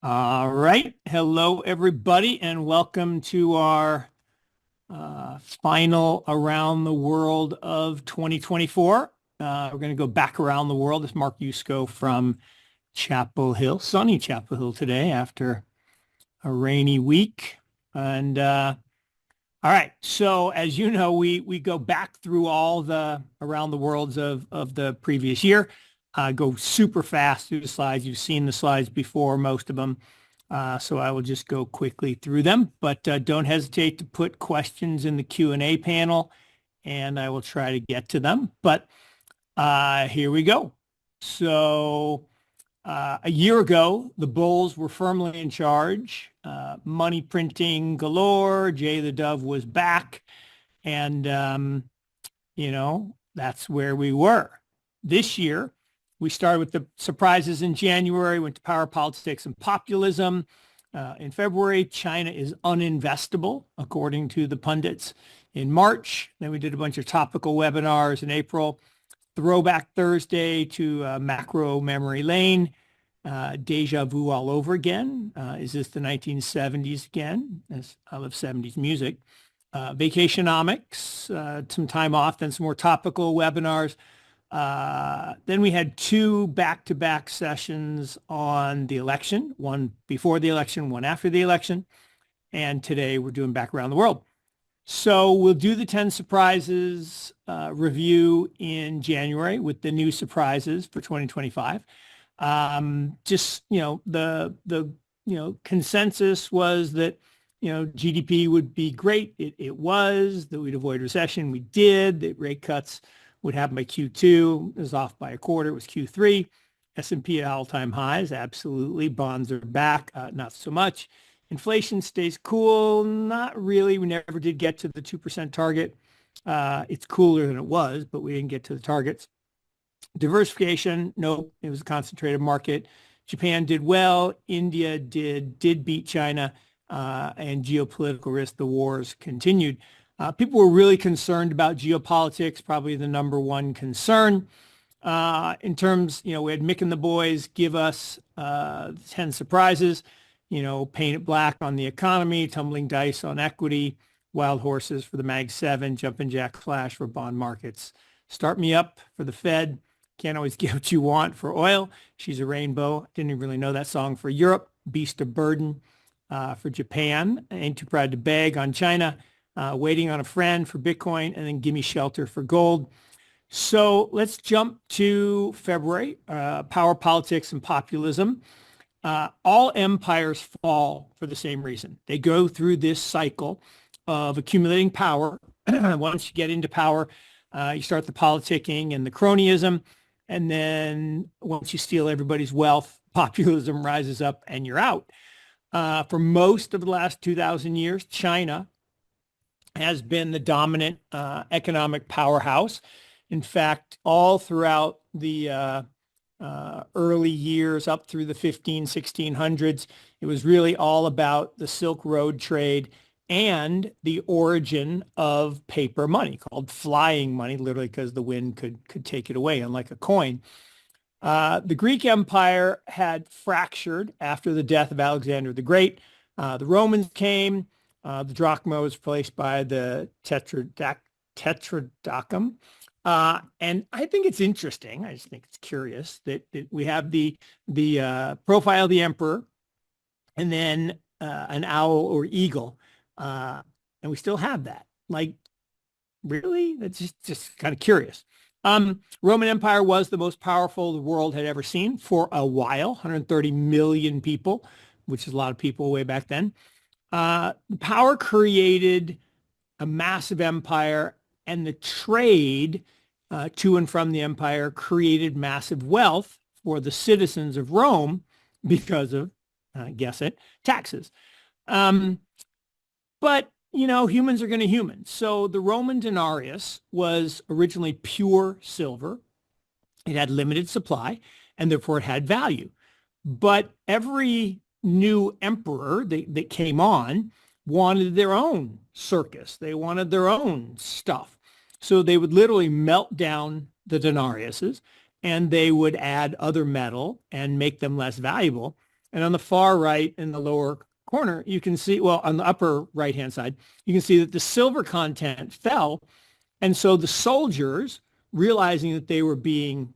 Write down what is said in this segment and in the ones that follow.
All right. Hello, everybody, and welcome to our final Around the World of 2024. We're going to go back around the world. It's Mark Yusko from Chapel Hill, sunny Chapel Hill today after a rainy week. And all right. So as you know, we go back through all the around the worlds of the previous year. Go super fast through the slides. You've seen the slides before, most of them. So I will just go quickly through them, but don't hesitate to put questions in the Q&A panel and I will try to get to them. But here we go. So a year ago, the bulls were firmly in charge. Money printing galore. Jay the Dove was back. And, that's where we were. This year, we started with the surprises in January, went to power politics and populism. In February, China is uninvestable, according to the pundits. In March, then we did a bunch of topical webinars in April. Throwback Thursday to macro memory lane. Deja vu all over again. Is this the 1970s again? As I love 70s music. Vacationomics, some time off, then some more topical webinars. Then we had two back-to-back sessions on the election, one before the election, one after the election. And today we're doing back around the world. So we'll do the 10 surprises review in January with the new surprises for 2025. The consensus was that, GDP would be great. It was, that we'd avoid recession. We did, that rate cuts would happen by Q2. It was off by a quarter. It was Q3. S&P at all-time highs. Absolutely. Bonds are back. Not so much. Inflation stays cool. Not really. We never did get to the 2% target. It's cooler than it was, but we didn't get to the targets. Diversification, nope. It was a concentrated market. Japan did well. India did beat China. And geopolitical risk, the wars continued. People were really concerned about geopolitics, probably the number one concern. In terms, we had Mick and the boys give us 10 surprises, paint it black on the economy, tumbling dice on equity, wild horses for the Mag 7, jumping jack flash for bond markets. Start me up for the Fed. Can't always get what you want for oil. She's a rainbow. Didn't even really know that song for Europe. Beast of burden for Japan. Ain't too proud to beg on China. Waiting on a friend for Bitcoin, and then gimme shelter for gold. So let's jump to February, power politics and populism. All empires fall for the same reason. They go through this cycle of accumulating power. Once you get into power, you start the politicking and the cronyism. And then once you steal everybody's wealth, populism rises up and you're out. For most of the last 2,000 years, China has been the dominant economic powerhouse. In fact, all throughout the early years up through the 1600s, it was really all about the Silk Road trade and the origin of paper money called flying money, literally because the wind could take it away, unlike a coin. The Greek Empire had fractured after the death of Alexander the Great. The Romans came. The drachma was replaced by the tetradrachm. And I think it's interesting. I just think it's curious that we have the profile of the emperor and then an owl or eagle. And we still have that. Like, really? That's just kind of curious. Roman Empire was the most powerful the world had ever seen for a while, 130 million people, which is a lot of people way back then. Power created a massive empire, and the trade to and from the empire created massive wealth for the citizens of Rome because of, guess it, taxes. But, humans are going to human. So the Roman denarius was originally pure silver. It had limited supply, and therefore it had value. But every new emperor that came on wanted their own circus. They wanted their own stuff. So they would literally melt down the denariuses and they would add other metal and make them less valuable. And on the far right in the lower corner, you can see, well, on the upper right-hand side, you can see that the silver content fell. And so the soldiers, realizing that they were being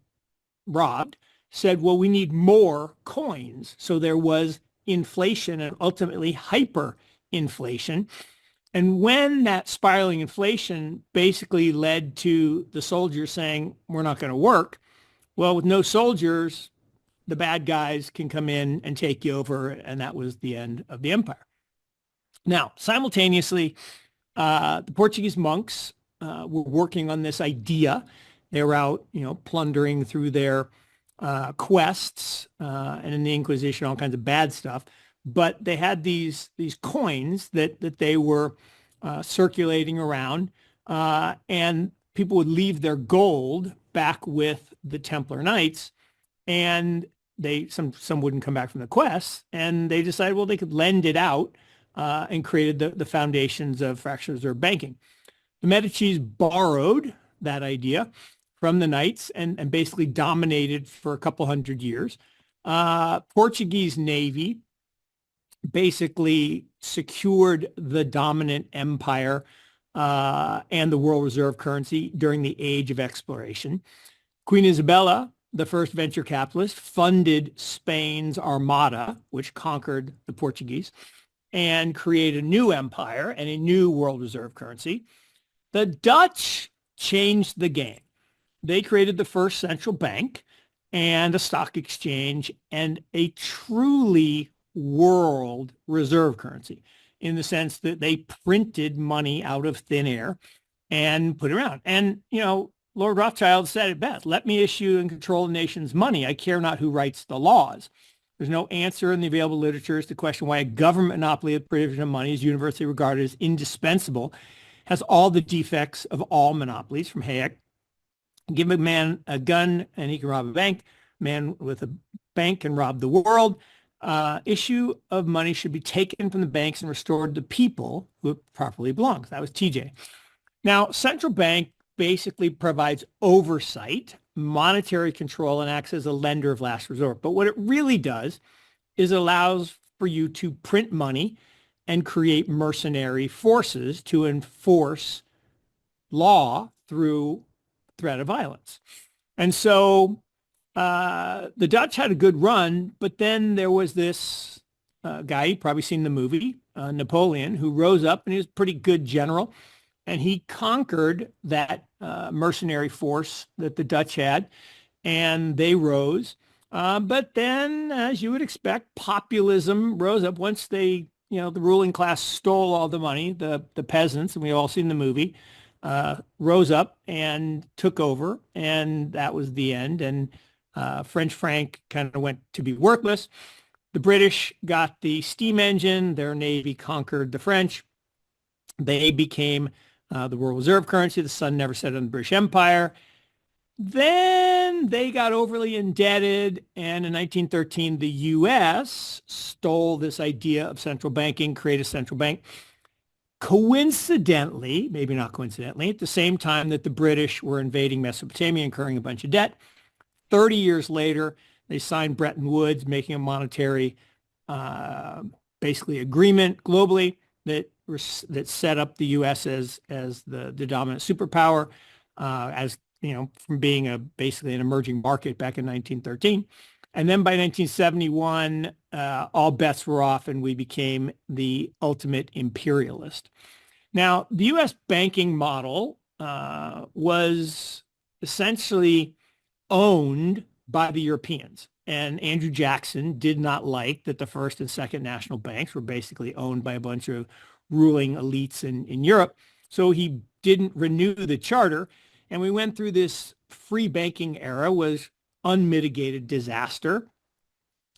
robbed, said, well, we need more coins. So there was inflation and ultimately hyperinflation. And when that spiraling inflation basically led to the soldiers saying, we're not going to work, well, with no soldiers, the bad guys can come in and take you over. And that was the end of the empire. Now, simultaneously, the Portuguese monks were working on this idea. They were out, plundering through their quests and in the Inquisition, all kinds of bad stuff. But they had these coins that they were circulating around, and people would leave their gold back with the Templar Knights, and some wouldn't come back from the quests, and they decided, well, they could lend it out, and created the foundations of fractional reserve banking. The Medicis borrowed that idea from the Knights and basically dominated for a couple hundred years. Portuguese Navy basically secured the dominant empire and the world reserve currency during the age of exploration. Queen Isabella, the first venture capitalist, funded Spain's Armada, which conquered the Portuguese, and created a new empire and a new world reserve currency. The Dutch changed the game. They created the first central bank and a stock exchange and a truly world reserve currency, in the sense that they printed money out of thin air and put it around. And, Lord Rothschild said it best: let me issue and control the nation's money. I care not who writes the laws. There's no answer in the available literature as to question why a government monopoly of the provision of money is universally regarded as indispensable, has all the defects of all monopolies, from Hayek. Give a man a gun and he can rob a bank. Man with a bank can rob the world. Issue of money should be taken from the banks and restored to the people who it properly belongs. That was TJ. Now, central bank basically provides oversight, monetary control, and acts as a lender of last resort. But what it really does is it allows for you to print money and create mercenary forces to enforce law through threat of violence. And so the Dutch had a good run, but then there was this guy, you've probably seen the movie, Napoleon, who rose up, and he was a pretty good general. And he conquered that mercenary force that the Dutch had, and they rose. But then, as you would expect, populism rose up once they, the ruling class stole all the money. The peasants, and we've all seen the movie, rose up and took over, and that was the end. And French franc kind of went to be worthless. The British got the steam engine. Their navy conquered the French. They became the world reserve currency. The sun never set on the British Empire. Then they got overly indebted, and in 1913, the U.S. stole this idea of central banking, created a central bank. Coincidentally, maybe not coincidentally, at the same time that the British were invading Mesopotamia, incurring a bunch of debt, 30 years later, they signed Bretton Woods, making a monetary basically agreement globally that set up the U.S. as the dominant superpower, from being basically an emerging market back in 1913. And then by 1971, all bets were off, and we became the ultimate imperialist. Now, the U.S. banking model was essentially owned by the Europeans. And Andrew Jackson did not like that the first and second national banks were basically owned by a bunch of ruling elites in Europe. So he didn't renew the charter. And we went through this free banking era, was unmitigated disaster.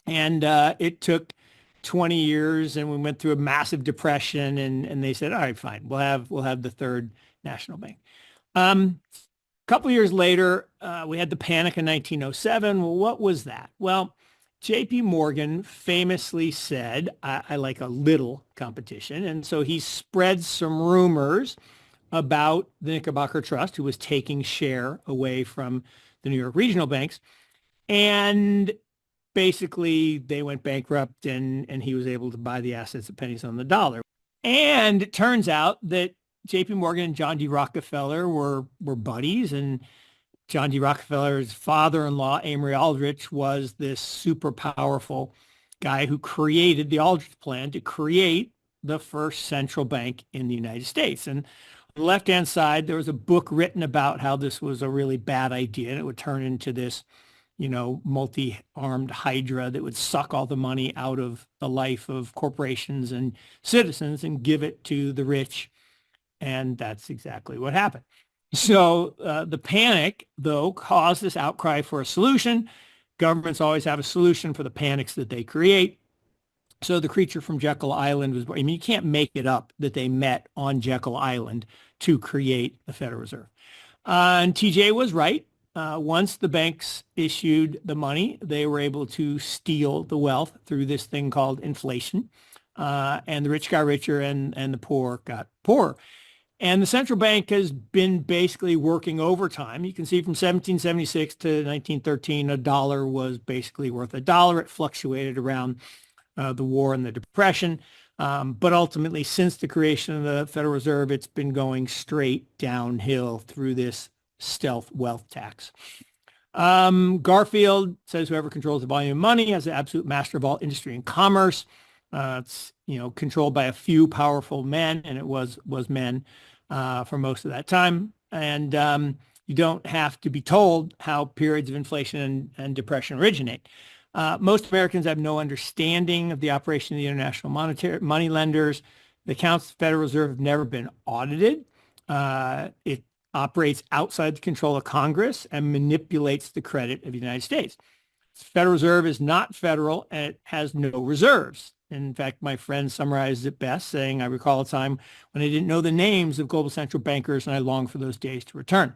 And it took 20 years, and we went through a massive depression, and they said, all right, fine, we'll have the third national bank. A couple of years later, we had the panic in 1907. Well, what was that? Well, J.P. Morgan famously said, I like a little competition. And so he spread some rumors about the Knickerbocker Trust, who was taking share away from the New York regional banks. And basically they went bankrupt and he was able to buy the assets at pennies on the dollar. And it turns out that JP Morgan and John D. Rockefeller were buddies, and John D. Rockefeller's father-in-law, Amory Aldrich, was this super powerful guy who created the Aldrich Plan to create the first central bank in the United States. And on the left-hand side, there was a book written about how this was a really bad idea, and it would turn into this, multi-armed hydra that would suck all the money out of the life of corporations and citizens and give it to the rich. And that's exactly what happened. So the panic, though, caused this outcry for a solution. Governments always have a solution for the panics that they create. So the creature from Jekyll Island was, you can't make it up that they met on Jekyll Island to create the Federal Reserve. And TJ was right. Once the banks issued the money, they were able to steal the wealth through this thing called inflation. And the rich got richer and the poor got poorer. And the central bank has been basically working overtime. You can see from 1776 to 1913, a dollar was basically worth a dollar. It fluctuated around the war and the Depression. But ultimately, since the creation of the Federal Reserve, it's been going straight downhill through this stealth wealth tax. Garfield says whoever controls the volume of money is the absolute master of all industry and commerce. It's controlled by a few powerful men, and it was men for most of that time. And you don't have to be told how periods of inflation and depression originate. Most Americans have no understanding of the operation of the international money lenders. The accounts of the Federal Reserve have never been audited. It operates outside the control of Congress and manipulates the credit of the United States. The Federal Reserve is not federal, and it has no reserves. In fact, my friend summarized it best, saying, I recall a time when I didn't know the names of global central bankers, and I long for those days to return.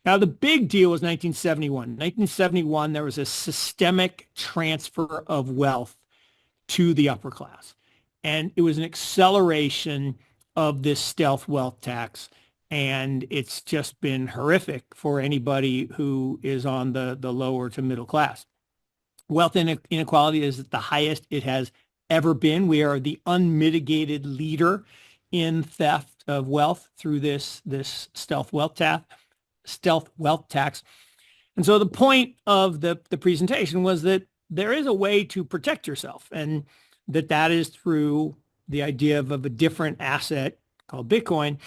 Now, the big deal was 1971. 1971, there was a systemic transfer of wealth to the upper class. And it was an acceleration of this stealth wealth tax. And it's just been horrific for anybody who is on the lower to middle class. Wealth inequality is at the highest it has ever been. We are the unmitigated leader in theft of wealth through this stealth wealth tax. And so the point of the presentation was that there is a way to protect yourself, and that is through the idea of a different asset called Bitcoin.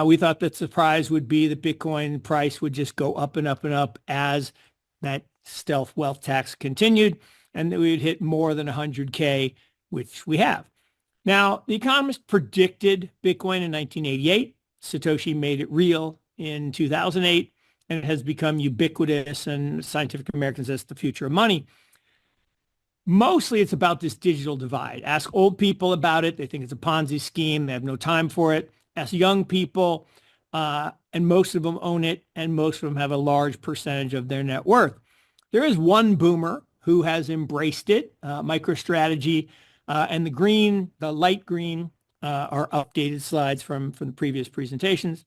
We thought that surprise would be that Bitcoin price would just go up and up and up as that stealth wealth tax continued, and that we would hit more than 100K, which we have. Now, The Economist predicted Bitcoin in 1988. Satoshi made it real in 2008, and it has become ubiquitous, and Scientific American says the future of money. Mostly it's about this digital divide. Ask old people about it. They think it's a Ponzi scheme. They have no time for it. Ask young people, and most of them own it, and most of them have a large percentage of their net worth. There is one boomer who has embraced it. MicroStrategy, and the light green are updated slides from the previous presentations.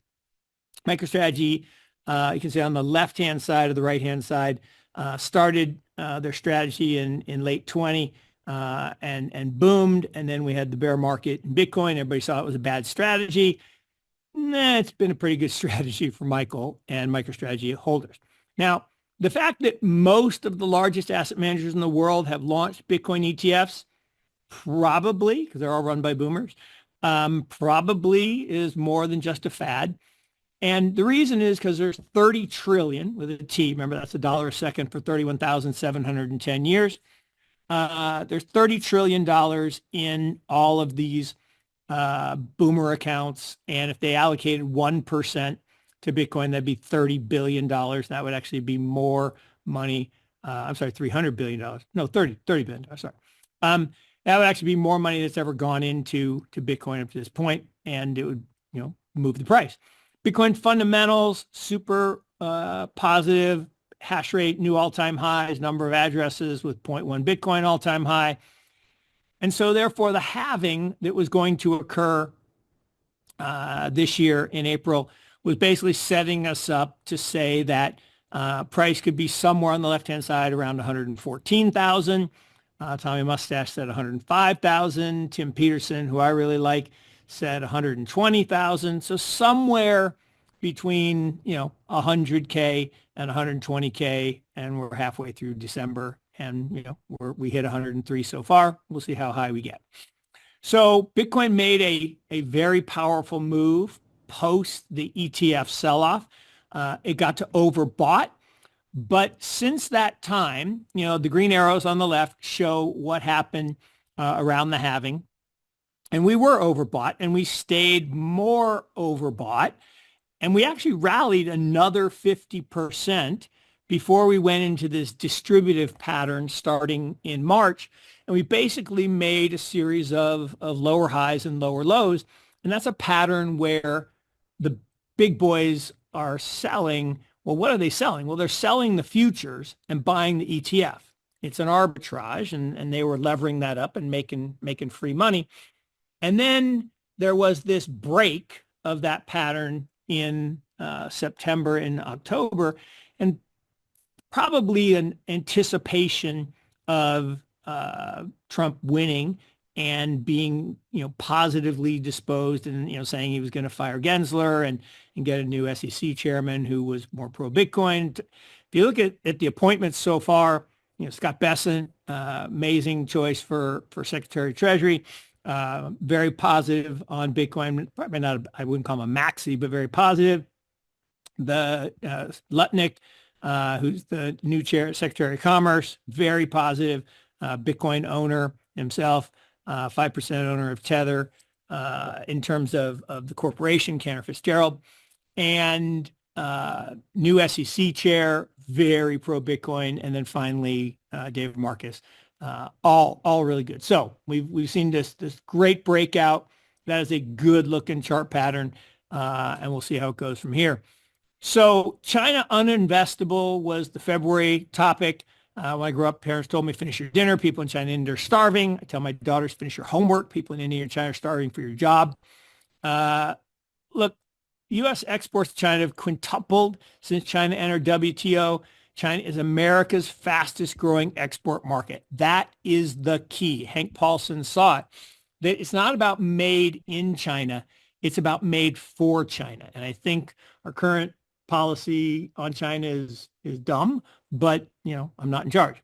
MicroStrategy, you can see on the left-hand side or the right-hand side, started their strategy in late 20 and boomed. And then we had the bear market in Bitcoin. Everybody saw it was a bad strategy. It's been a pretty good strategy for Michael and MicroStrategy holders. Now, the fact that most of the largest asset managers in the world have launched Bitcoin ETFs, probably, because they're all run by boomers, probably is more than just a fad. And the reason is because there's 30 trillion with a T. Remember, that's $1 a second for 31,710 years. There's $30 trillion in all of these boomer accounts. And if they allocated 1% to Bitcoin, that'd be $30 billion. That would actually be more money. $300 billion. No, $30 billion. Sorry. That would actually be more money that's ever gone into Bitcoin up to this point, and it would, move the price. Bitcoin fundamentals, super positive, hash rate, new all-time highs, number of addresses with 0.1 Bitcoin all-time high. And so therefore the halving that was going to occur this year in April was basically setting us up to say that Price could be somewhere on the left-hand side around 114,000. Tommy Mustache said 105,000. Tim Peterson, who I really like, said 120,000. So somewhere between, 100K and 120K, and we're halfway through December, and, we hit 103 so far. We'll see how high we get. So Bitcoin made a very powerful move post the ETF sell-off. It got to overbought. But since that time, the green arrows on the left show what happened around the halving. And we were overbought, and we stayed more overbought. And we actually rallied another 50% before we went into this distributive pattern starting in March. And we basically made a series of lower highs and lower lows. And that's a pattern where the big boys are selling. Well, what are they selling? Well, they're selling the futures and buying the ETF. It's an arbitrage, and they were levering that up and making free money. And then there was this break of that pattern in September and October, and probably an anticipation of Trump winning and being, positively disposed, and, saying he was going to fire Gensler and get a new SEC chairman who was more pro-Bitcoin. If you look at the appointments so far, Scott Bessent, amazing choice for Secretary of Treasury, very positive on Bitcoin. Probably not, I wouldn't call him a maxi, but very positive. The Lutnick, who's the new Secretary of Commerce, very positive, Bitcoin owner himself. 5% owner of Tether in terms of the corporation, Cantor Fitzgerald, and new SEC chair, very pro-Bitcoin, and then finally David Marcus, all really good. So we've seen this great breakout. That is a good looking chart pattern, and we'll see how it goes from here. So China uninvestable was the February topic. When I grew up, parents told me, finish your dinner. People in China and India are starving. I tell my daughters, finish your homework. People in India and China are starving for your job. Look, U.S. exports to China have quintupled since China entered WTO. China is America's fastest growing export market. That is the key. Hank Paulson saw it. That it's not about made in China. It's about made for China. And I think our current policy on China is dumb, but, I'm not in charge.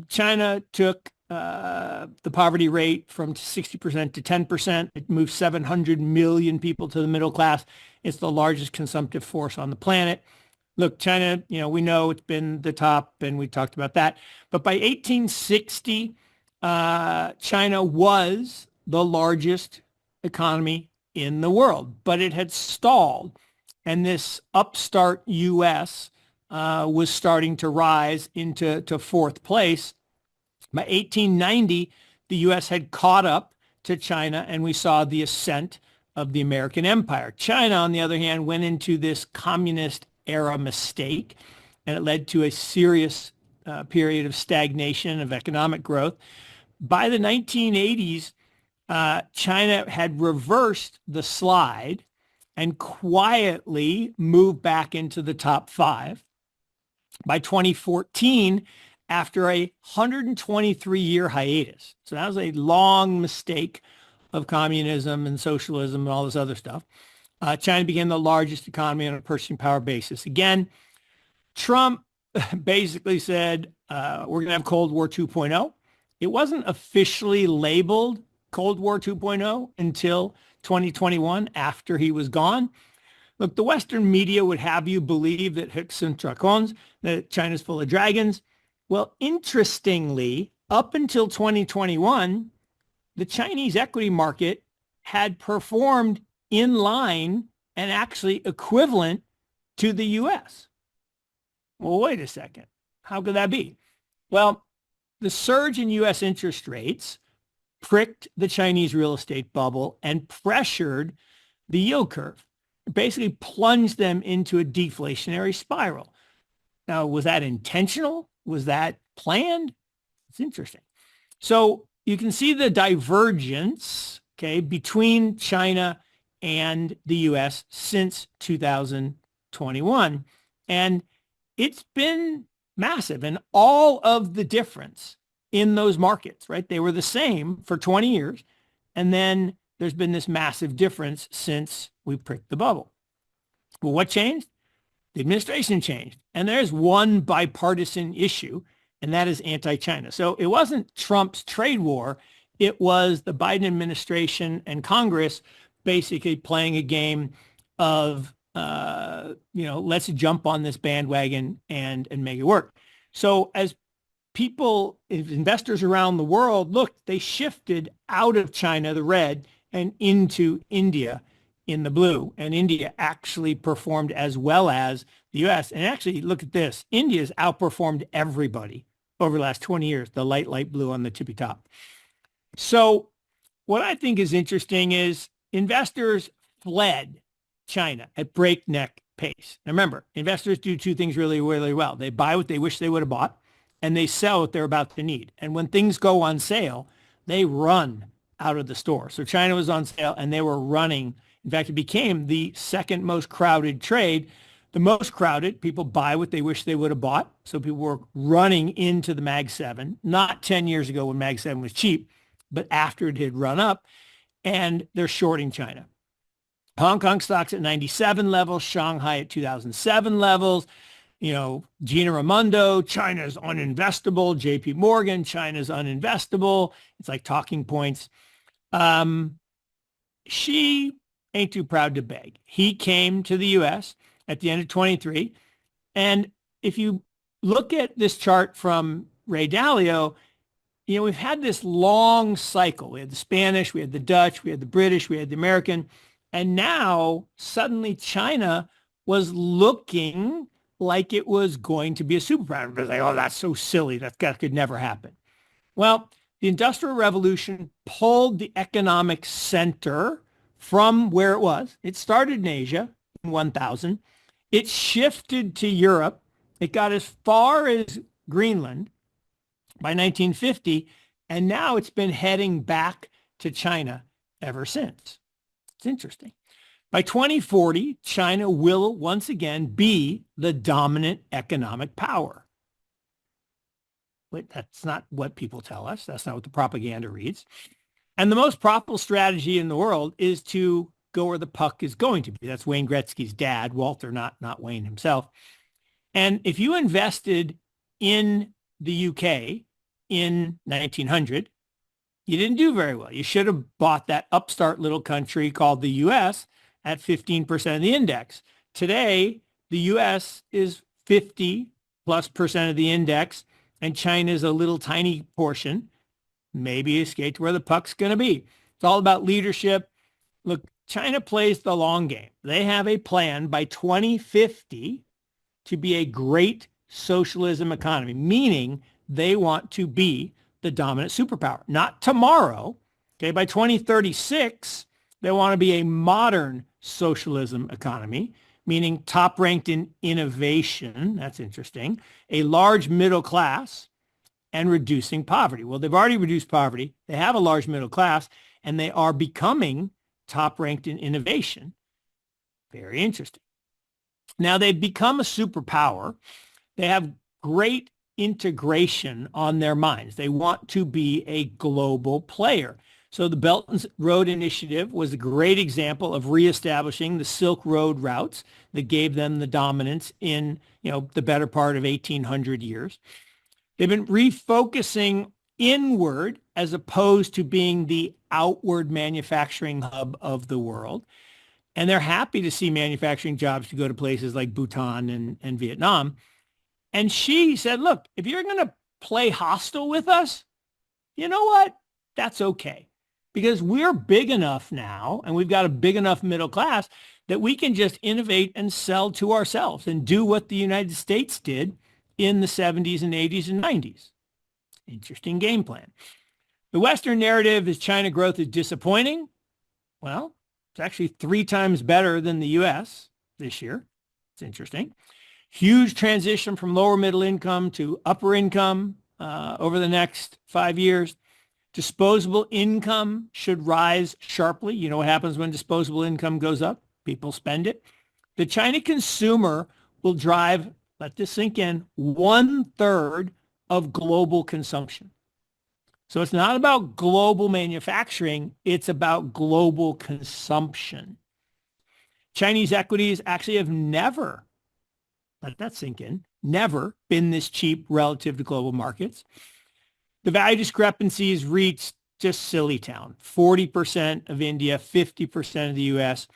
China took the poverty rate from 60% to 10%. It moved 700 million people to the middle class. It's the largest consumptive force on the planet. Look, China, we know it's been the top, and we talked about that. But by 1860, China was the largest economy in the world, but it had stalled. And this upstart U.S. Was starting to rise into fourth place. By 1890, the U.S. had caught up to China, and we saw the ascent of the American empire. China, on the other hand, went into this communist era mistake, and it led to a serious period of stagnation of economic growth. By the 1980s, China had reversed the slide and quietly moved back into the top 5. By 2014, after a 123-year hiatus, so that was a long mistake of communism and socialism and all this other stuff, China became the largest economy on a purchasing power basis. Again, Trump basically said, we're going to have Cold War 2.0. It wasn't officially labeled Cold War 2.0 until 2021, after he was gone. Look, the Western media would have you believe that Hicks sind Dragons, that China's full of dragons. Well, interestingly, up until 2021, the Chinese equity market had performed in line and actually equivalent to the U.S. Well, wait a second. How could that be? Well, the surge in U.S. interest rates pricked the Chinese real estate bubble and pressured the yield curve. It basically plunged them into a deflationary spiral. Now, was that intentional? Was that planned? It's interesting. So you can see the divergence, between China and the U.S. since 2021. And it's been massive. And all of the difference in those markets, right? They were the same for 20 years. And then there's been this massive difference since we pricked the bubble. Well, what changed? The administration changed. And there's one bipartisan issue, and that is anti-China. So it wasn't Trump's trade war. It was the Biden administration and Congress basically playing a game of, let's jump on this bandwagon and make it work. So as people, investors around the world looked, they shifted out of China, the red, and into India in the blue. And India actually performed as well as the U.S. And actually, look at this. India's outperformed everybody over the last 20 years, the light blue on the tippy top. So what I think is interesting is investors fled China at breakneck pace. Now remember, investors do two things really, really well. They buy what they wish they would have bought, and they sell what they're about to need. And when things go on sale, they run out of the store. So China was on sale, and they were running. In fact, it became the second most crowded trade. The most crowded, people buy what they wish they would have bought. So people were running into the Mag 7, not 10 years ago when Mag 7 was cheap, but after it had run up, and they're shorting China. Hong Kong stocks at 97 levels, Shanghai at 2007 levels. Gina Raimondo, China's uninvestable. JP Morgan, China's uninvestable. It's like talking points. She ain't too proud to beg. He came to the U.S. at the end of 23. And if you look at this chart from Ray Dalio, we've had this long cycle. We had the Spanish, we had the Dutch, we had the British, we had the American. And now suddenly China was looking like it was going to be a superpower. Everybody's like, oh, that's so silly. That could never happen. Well, the Industrial Revolution pulled the economic center from where it was. It started in Asia in 1000. It shifted to Europe. It got as far as Greenland by 1950, and now it's been heading back to China ever since. It's interesting. By 2040, China will once again be the dominant economic power. But that's not what people tell us. That's not what the propaganda reads. And the most profitable strategy in the world is to go where the puck is going to be. That's Wayne Gretzky's dad, Walter, not Wayne himself. And if you invested in the UK in 1900, you didn't do very well. You should have bought that upstart little country called the US at 15% of the index. Today, the US is 50+% of the index, and China is a little tiny portion. Maybe skate to where the puck's going to be. It's all about leadership. Look, China plays the long game. They have a plan by 2050 to be a great socialism economy, meaning they want to be the dominant superpower. Not tomorrow. Okay, by 2036, they want to be a modern socialism economy, meaning top ranked in innovation. That's interesting. A large middle class and reducing poverty. Well, they've already reduced poverty. They have a large middle class, and they are becoming top ranked in innovation. Very interesting. Now, they've become a superpower. They have great integration on their minds. They want to be a global player. So the Belt and Road Initiative was a great example of reestablishing the Silk Road routes that gave them the dominance in, the better part of 1800 years. They've been refocusing inward as opposed to being the outward manufacturing hub of the world. And they're happy to see manufacturing jobs to go to places like Bhutan and Vietnam. And she said, look, if you're going to play hostile with us, you know what? That's okay. Because we're big enough now, and we've got a big enough middle class that we can just innovate and sell to ourselves and do what the United States did in the 70s and 80s and 90s. Interesting game plan. The Western narrative is China growth is disappointing. Well, it's actually 3 times better than the U.S. this year. It's interesting. Huge transition from lower middle income to upper income over the next 5 years. Disposable income should rise sharply. You know what happens when disposable income goes up? People spend it. The China consumer will drive let this sink in, 1/3 of global consumption. So it's not about global manufacturing, it's about global consumption. Chinese equities actually have never, let that sink in, never been this cheap relative to global markets. The value discrepancies reached just silly town, 40% of India, 50% of the US.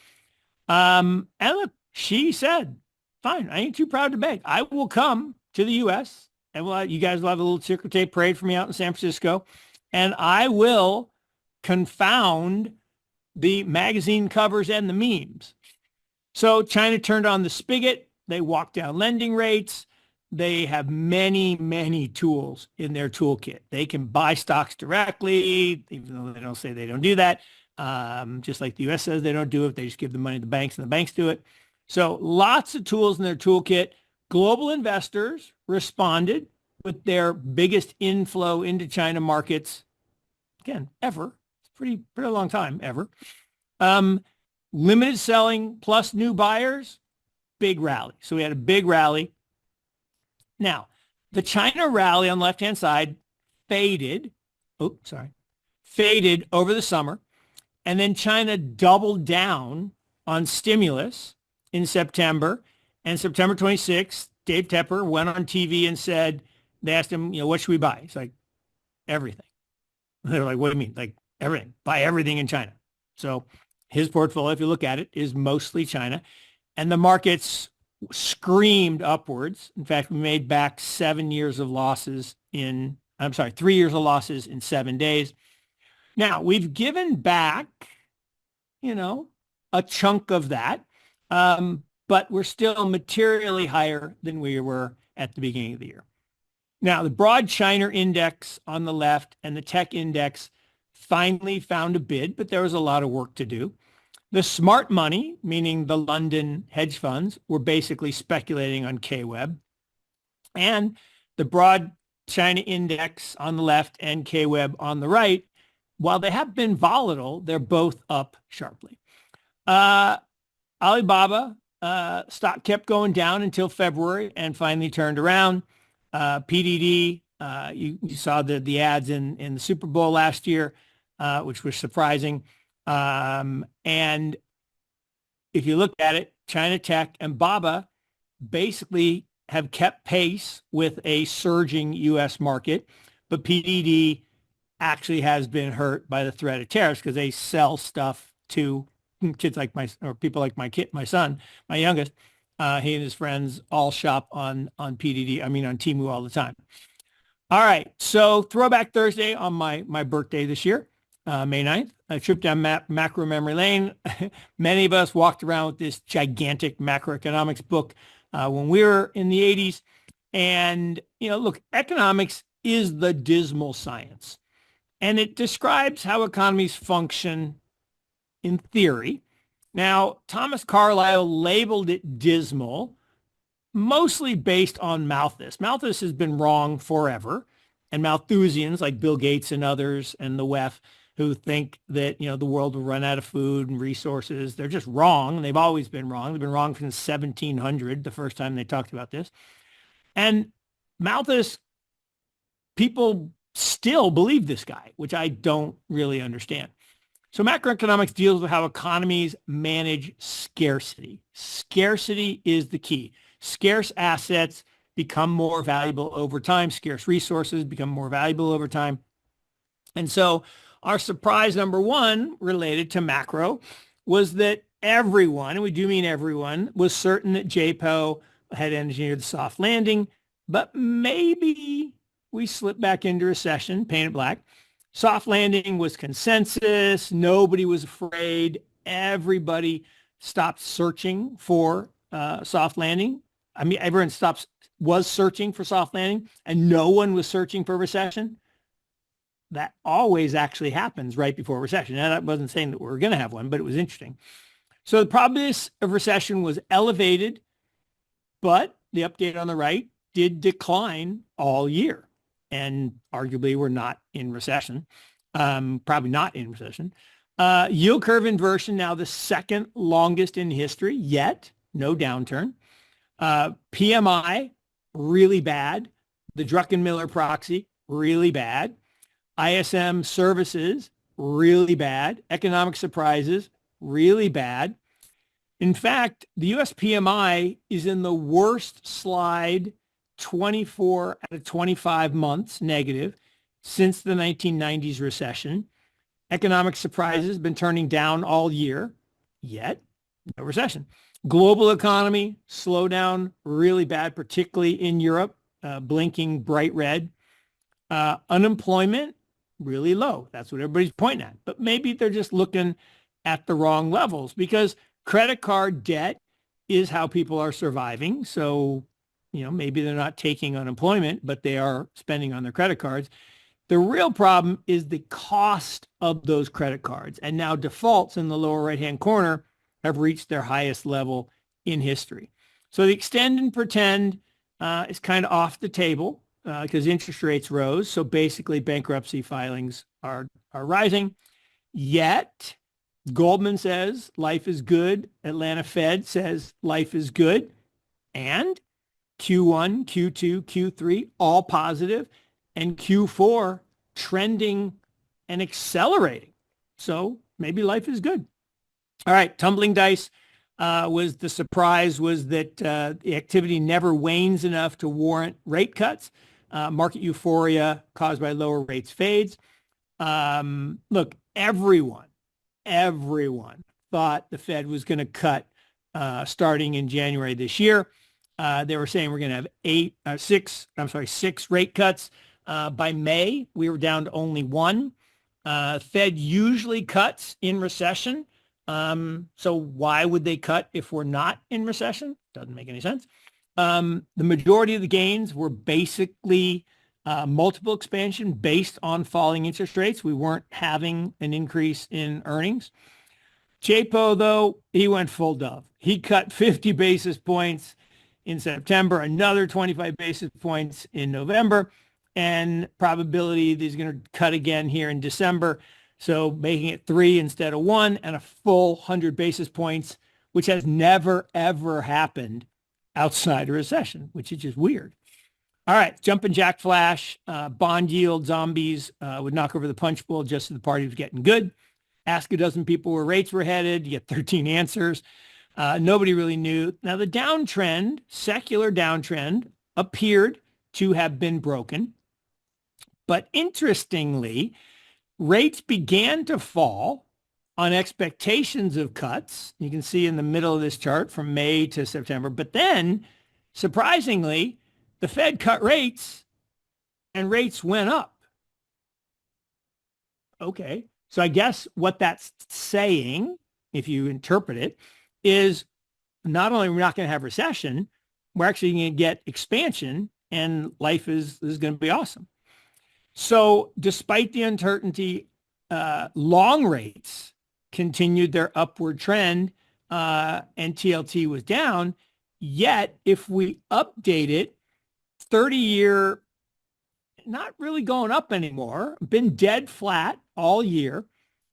And look, Xi said, fine, I ain't too proud to beg. I will come to the US and you guys will have a little ticker tape parade for me out in San Francisco. And I will confound the magazine covers and the memes. So China turned on the spigot. They walked down lending rates. They have many, many tools in their toolkit. They can buy stocks directly, even though they don't say they don't do that. Just like the U.S. says they don't do it. They just give the money to the banks and the banks do it. So lots of tools in their toolkit. Global investors responded with their biggest inflow into China markets, again, ever. It's pretty long time, ever. Limited selling plus new buyers, big rally. So we had a big rally. Now, the China rally on the left-hand side faded over the summer. And then China doubled down on stimulus in September. And September 26th, Dave Tepper went on TV and said, they asked him, what should we buy? He's like, everything. They're like, what do you mean? Like everything, buy everything in China. So his portfolio, if you look at it, is mostly China. And the markets screamed upwards. In fact, we made back 3 years of losses in 7 days. Now, we've given back, a chunk of that, but we're still materially higher than we were at the beginning of the year. Now, the broad China index on the left and the tech index finally found a bid, but there was a lot of work to do. The smart money, meaning the London hedge funds, were basically speculating on KWeb. And the broad China index on the left and KWeb on the right, while they have been volatile, they're both up sharply. Alibaba stock kept going down until February and finally turned around. PDD, you saw the ads in the Super Bowl last year, which was surprising. And if you look at it, China Tech and BABA basically have kept pace with a surging U.S. market, but PDD actually has been hurt by the threat of tariffs because they sell stuff to kids like people like my son, my youngest. He and his friends all shop on PDD, on Temu all the time. All right, so Throwback Thursday on my birthday this year, May 9th, a trip down macro memory lane. Many of us walked around with this gigantic macroeconomics book when we were in the 80s. And, look, economics is the dismal science. And it describes how economies function in theory. Now, Thomas Carlyle labeled it dismal, mostly based on Malthus. Malthus has been wrong forever. And Malthusians like Bill Gates and others and the WEF who think that, the world will run out of food and resources, they're just wrong. And they've always been wrong. They've been wrong since 1700, the first time they talked about this. And Malthus, people still believe this guy, which I don't really understand. So macroeconomics deals with how economies manage scarcity. Scarcity is the key. Scarce assets become more valuable over time. Scarce resources become more valuable over time. And so our surprise number one related to macro was that everyone, and we do mean everyone, was certain that JPO had engineered the soft landing, but maybe we slipped back into recession, painted black. Soft landing was consensus. Nobody was afraid. Everybody stopped searching for soft landing. Everyone was searching for soft landing and no one was searching for recession. That always actually happens right before recession. Now, that wasn't saying that we were going to have one, but it was interesting. So the probability of recession was elevated, but the update on the right did decline all year. And arguably we're not in recession, probably not in recession. Yield curve inversion, now the second longest in history, yet no downturn. PMI, really bad. The Druckenmiller proxy, really bad. ISM services, really bad. Economic surprises, really bad. In fact, the US PMI is in the worst slide 24 out of 25 months negative since the 1990s recession. Economic surprises have been turning down all year, yet no recession. Global economy, slowdown, really bad, particularly in Europe, blinking bright red. Unemployment, really low. That's what everybody's pointing at. But maybe they're just looking at the wrong levels because credit card debt is how people are surviving. So, maybe they're not taking unemployment, but they are spending on their credit cards. The real problem is the cost of those credit cards. And now defaults in the lower right-hand corner have reached their highest level in history. So the extend and pretend is kind of off the table because interest rates rose. So basically bankruptcy filings are rising. Yet Goldman says life is good. Atlanta Fed says life is good. And Q1, Q2, Q3, all positive. And Q4 trending and accelerating. So maybe life is good. All right, tumbling dice was the surprise was that the activity never wanes enough to warrant rate cuts. Market euphoria caused by lower rates fades. Look, everyone thought the Fed was going to cut starting in January this year. They were saying we're going to have six rate cuts. By May, we were down to only one. Fed usually cuts in recession. So why would they cut if we're not in recession? Doesn't make any sense. The majority of the gains were basically multiple expansion based on falling interest rates. We weren't having an increase in earnings. Chapo, though, he went full dove. He cut 50 basis points in September, another 25 basis points in November, and probability that he's going to cut again here in December. So making it 3 instead of 1 and a full 100 basis points, which has never, ever happened outside a recession, which is just weird. All right, jumping jack flash, bond yield zombies would knock over the punch bowl just as the party was getting good. Ask a dozen people where rates were headed, you get 13 answers. Nobody really knew. Now the downtrend, secular downtrend, appeared to have been broken. But interestingly, rates began to fall on expectations of cuts. You can see in the middle of this chart from May to September. But then, surprisingly, the Fed cut rates and rates went up. Okay, so I guess what that's saying, if you interpret it, is not only are we not going to have recession, we're actually going to get expansion and life is going to be awesome. So despite the uncertainty, long rates continued their upward trend and TLT was down. Yet if we update it, 30-year, not really going up anymore, been dead flat all year,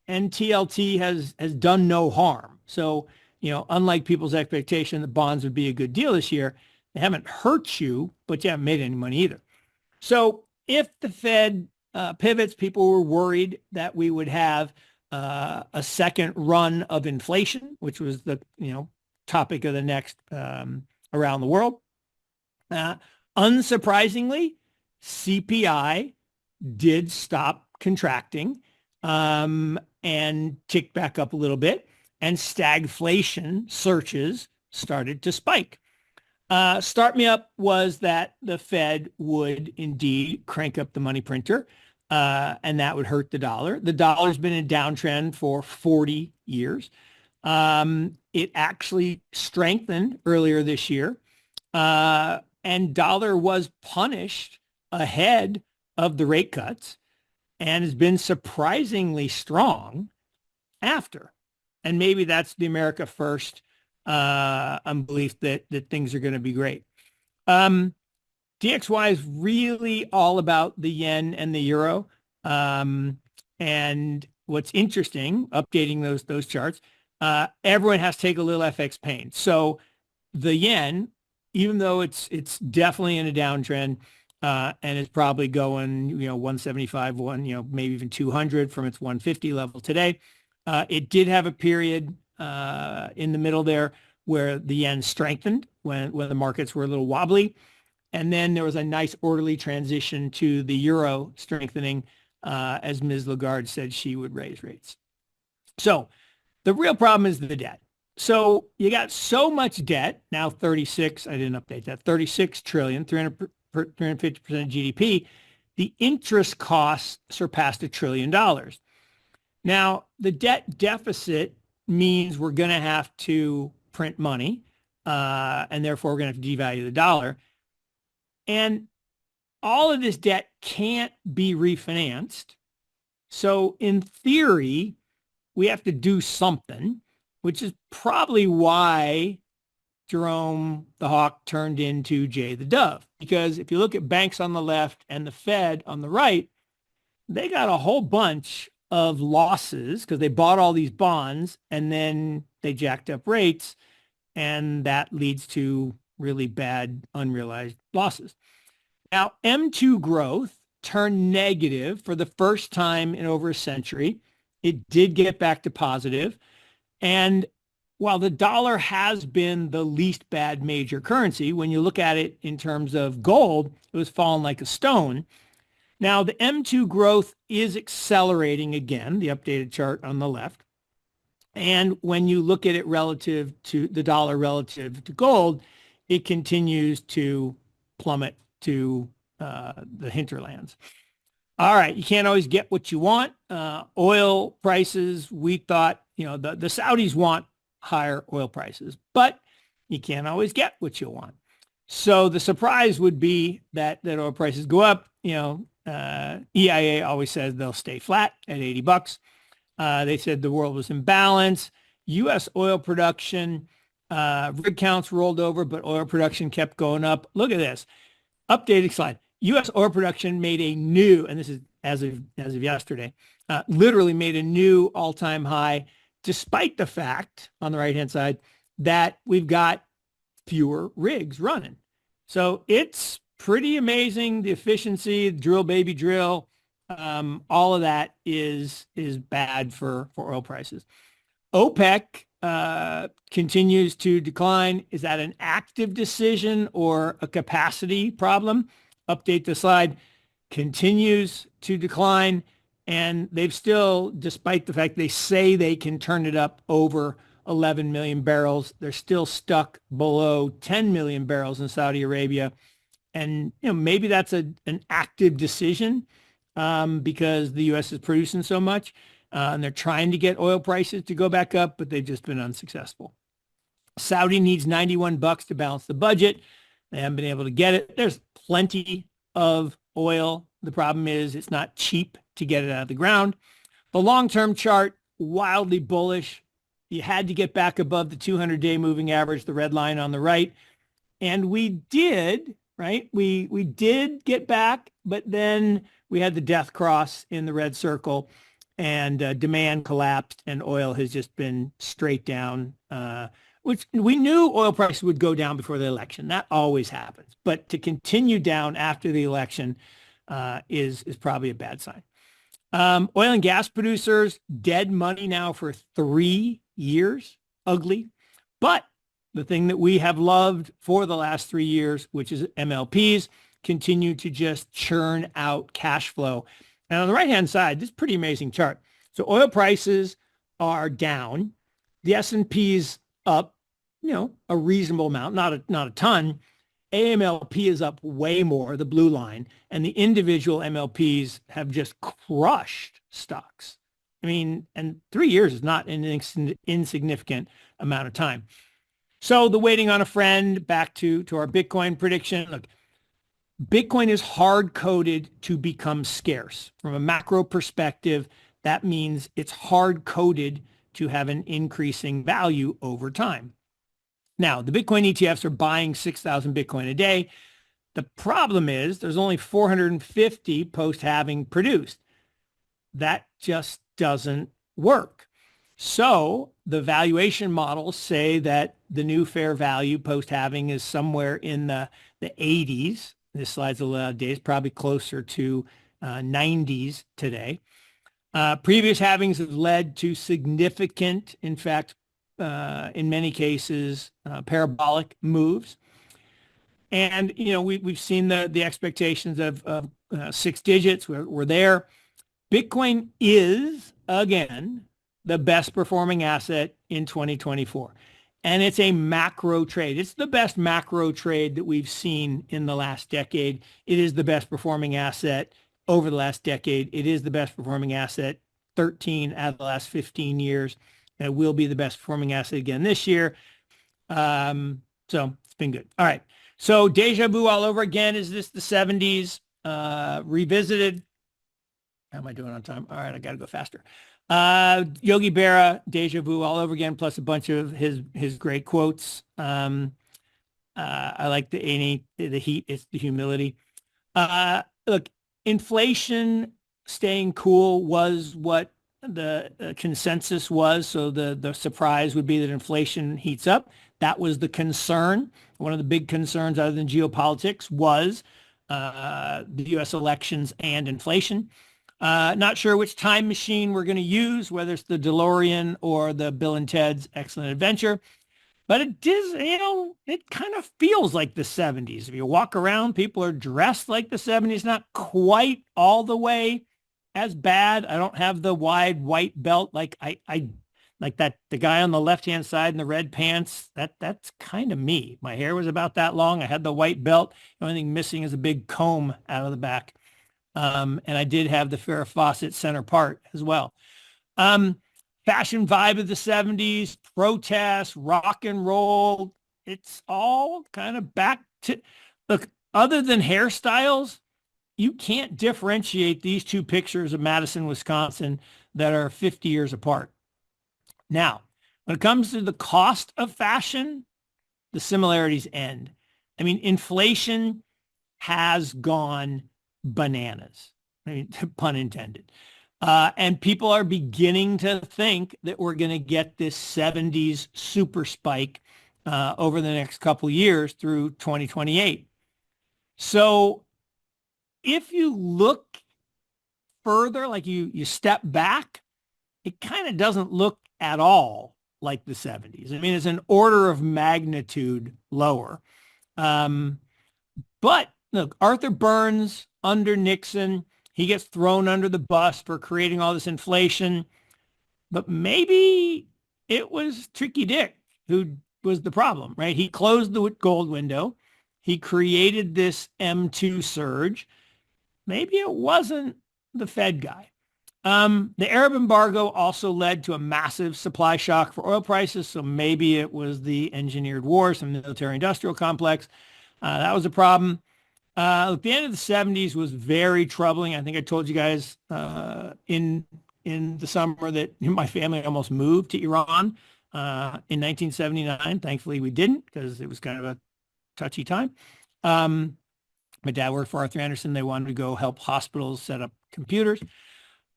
and TLT has done no harm. So, unlike people's expectation that bonds would be a good deal this year, they haven't hurt you, but you haven't made any money either. So if the Fed pivots, people were worried that we would have a second run of inflation, which was the topic of the next around the world. Unsurprisingly, CPI did stop contracting and ticked back up a little bit, and stagflation searches started to spike. Start me up was that the Fed would indeed crank up the money printer, and that would hurt the dollar. The dollar's been in a downtrend for 40 years. It actually strengthened earlier this year, and dollar was punished ahead of the rate cuts and has been surprisingly strong after. And maybe that's the America First belief that things are going to be great. DXY is really all about the yen and the euro. And what's interesting, updating those charts, everyone has to take a little FX pain. So the yen even though it's definitely in a downtrend, and it's probably going, 175, maybe even 200 from its 150 level today. It did have a period in the middle there where the yen strengthened when the markets were a little wobbly. And then there was a nice orderly transition to the euro strengthening as Ms. Lagarde said she would raise rates. So the real problem is the debt. So you got so much debt, now 36, I didn't update that, 36 trillion, 350% GDP. The interest costs surpassed $1 trillion. Now, the debt deficit means we're going to have to print money, and therefore we're going to have to devalue the dollar. And all of this debt can't be refinanced. So in theory, we have to do something, which is probably why Jerome the Hawk turned into Jay the Dove. Because if you look at banks on the left and the Fed on the right, they got a whole bunch of losses because they bought all these bonds and then they jacked up rates, and that leads to really bad unrealized losses. Now, M2 growth turned negative for the first time in over a century. It did get back to positive. And while the dollar has been the least bad major currency, when you look at it in terms of gold, it was falling like a stone. Now, the M2 growth is accelerating again, the updated chart on the left. And when you look at it relative to the dollar relative to gold, it continues to plummet to the hinterlands. All right, you can't always get what you want. Oil prices, we thought, the Saudis want higher oil prices, but you can't always get what you want. So the surprise would be that oil prices go up. EIA always says they'll stay flat at $80. They said the world was in balance. U.S. oil production, rig counts rolled over, but oil production kept going up. Look at this. Updated slide. U.S. oil production made a new, and this is as of yesterday, literally made a new all-time high, despite the fact on the right-hand side that we've got fewer rigs running. So it's pretty amazing. The efficiency, drill, baby drill, all of that is bad for oil prices. OPEC continues to decline. Is that an active decision or a capacity problem? Update the slide. Continues to decline. And they've still, despite the fact they say they can turn it up over 11 million barrels, they're still stuck below 10 million barrels in Saudi Arabia. And maybe that's an active decision because the U.S. is producing so much. And they're trying to get oil prices to go back up, but they've just been unsuccessful. Saudi needs $91 to balance the budget. They haven't been able to get it. There's plenty of oil. The problem is it's not cheap to get it out of the ground. The long-term chart, wildly bullish. You had to get back above the 200-day moving average, the red line on the right. And we did, right? We did get back, but then we had the death cross in the red circle, and demand collapsed, and oil has just been straight down, which we knew oil prices would go down before the election. That always happens. But to continue down after the election is probably a bad sign. Oil and gas producers, dead money now for 3 years. Ugly. But the thing that we have loved for the last 3 years, which is MLPs, continue to just churn out cash flow. And on the right-hand side, this is a pretty amazing chart. So oil prices are down. The S&P's up, a reasonable amount, not a ton. AMLP is up way more, the blue line, and the individual MLPs have just crushed stocks. I mean, and 3 years is not an insignificant amount of time. So the waiting on a friend, back to our Bitcoin prediction. Look, Bitcoin is hard-coded to become scarce. From a macro perspective, that means it's hard-coded to have an increasing value over time. Now, the Bitcoin ETFs are buying 6,000 Bitcoin a day. The problem is there's only 450 post-halving produced. That just doesn't work. So the valuation models say that the new fair value post-halving is somewhere in the 80s. This slide's a little out of date, probably closer to 90s today. Previous halvings have led to significant, in fact, in many cases, parabolic moves. And, you know, we've seen the expectations of 6 digits. We're there. Bitcoin is, again, the best performing asset in 2024. And it's a macro trade. It's the best macro trade that we've seen in the last decade. It is the best performing asset over the last decade. It is the best performing asset 13 out of the last 15 years. It will be the best performing asset again this year. So it's been good. All right. So deja vu all over again. Is this the 70s revisited? How am I doing on time? All right, I got to go faster. Yogi Berra, deja vu all over again, plus a bunch of his great quotes. I like the heat, it's the humility. Look, inflation staying cool was what the consensus was. So the surprise would be that inflation heats up. That was the concern. One of the big concerns other than geopolitics was the U.S. elections and inflation. Not sure which time machine we're going to use, whether it's the DeLorean or the Bill and Ted's Excellent Adventure. But it is, you know, it kind of feels like the 70s. If you walk around, people are dressed like the 70s, not quite all the way as bad. I don't have the wide white belt like I like that. The guy on the left-hand side in the red pants, that's kind of me. My hair was about that long. I had the white belt. The only thing missing is a big comb out of the back. And I did have the Farrah Fawcett center part as well. Fashion vibe of the 70s, protest, rock and roll. It's all kind of back to, look, other than hairstyles, you can't differentiate these two pictures of Madison, Wisconsin that are 50 years apart. Now, when it comes to the cost of fashion, the similarities end. I mean, inflation has gone bananas. I mean, pun intended. And people are beginning to think that we're going to get this 70s super spike over the next couple of years through 2028. So if you look further, like you step back, it kind of doesn't look at all like the 70s. I mean, it's an order of magnitude lower. But look, Arthur Burns under Nixon, he gets thrown under the bus for creating all this inflation. But maybe it was Tricky Dick who was the problem, right? He closed the gold window. He created this M2 surge. Maybe it wasn't the Fed guy. The Arab embargo also led to a massive supply shock for oil prices. So maybe it was the engineered wars from the military-industrial complex. That was a problem. At the end of the 70s was very troubling. I think I told you guys in the summer that my family almost moved to Iran in 1979. Thankfully, we didn't because it was kind of a touchy time. My dad worked for Arthur Andersen. They wanted to go help hospitals set up computers.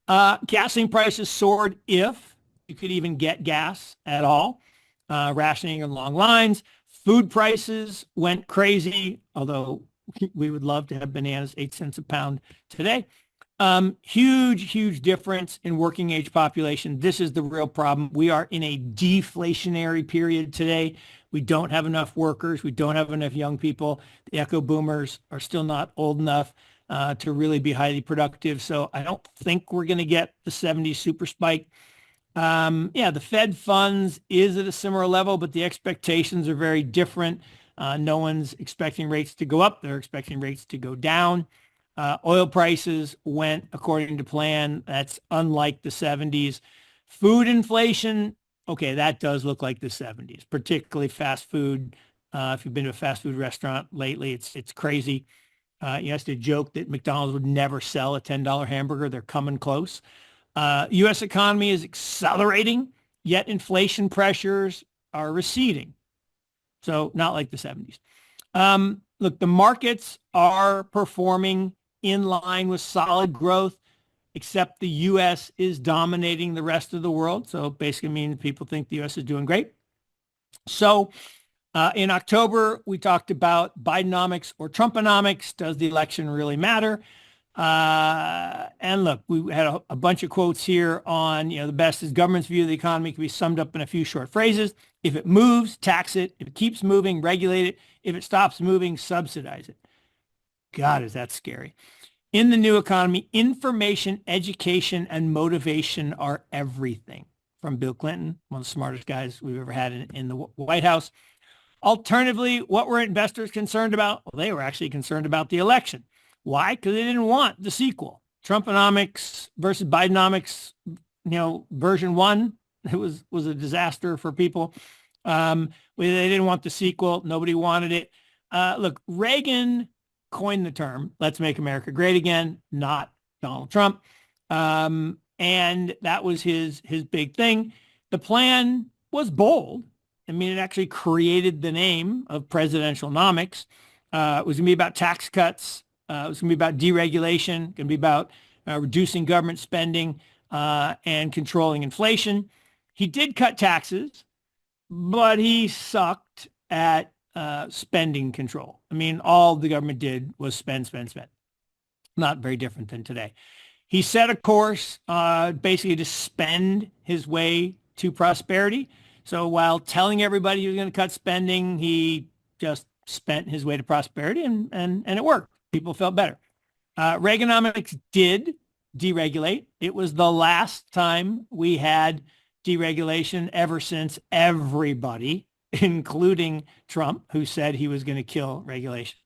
Gasoline prices soared if you could even get gas at all. Rationing and long lines. Food prices went crazy, although we would love to have bananas 8 cents a pound today. Huge difference in working age population. This is the real problem. We are in a deflationary period today. We don't have enough workers. We don't have enough young people. The echo boomers are still not old enough to really be highly productive. So I don't think we're going to get the 70s super spike. The Fed funds is at a similar level, but the expectations are very different. No one's expecting rates to go up. They're expecting rates to go down. Oil prices went according to plan. That's unlike the 70s. Food inflation, okay, that does look like the 70s, particularly fast food. If you've been to a fast food restaurant lately, it's crazy. You used to joke that McDonald's would never sell a $10 hamburger. They're coming close. U.S. economy is accelerating, yet inflation pressures are receding. So not like the 70s. Look, the markets are performing in line with solid growth. except the U.S. is dominating the rest of the world. So it basically means people think the U.S. is doing great. So in October, we talked about Bidenomics or Trumponomics. Does the election really matter? And look, we had a bunch of quotes here on, the best is government's view of the economy can be summed up in a few short phrases. If it moves, tax it. If it keeps moving, regulate it. If it stops moving, subsidize it. God, is that scary. In the new economy, information, education, and motivation are everything. From Bill Clinton, one of the smartest guys we've ever had in the White House. Alternatively, what were investors concerned about? Well, they were actually concerned about the election. Why? Because they didn't want the sequel. Trumponomics versus Bidenomics, version 1, it was a disaster for people. They didn't want the sequel. Nobody wanted it. Look, Reagan coined the term, let's make America great again, not Donald Trump. And that was his big thing. The plan was bold. I mean, it actually created the name of presidentialnomics. It was going to be about tax cuts. It was going to be about deregulation, going to be about reducing government spending and controlling inflation. He did cut taxes, but he sucked at spending control. I mean, all the government did was spend. Not very different than today. He set a course basically to spend his way to prosperity. So while telling everybody he was going to cut spending, he just spent his way to prosperity, and it worked. People felt better. Reaganomics did deregulate. It was the last time we had deregulation ever since everybody, including Trump, who said he was going to kill regulation.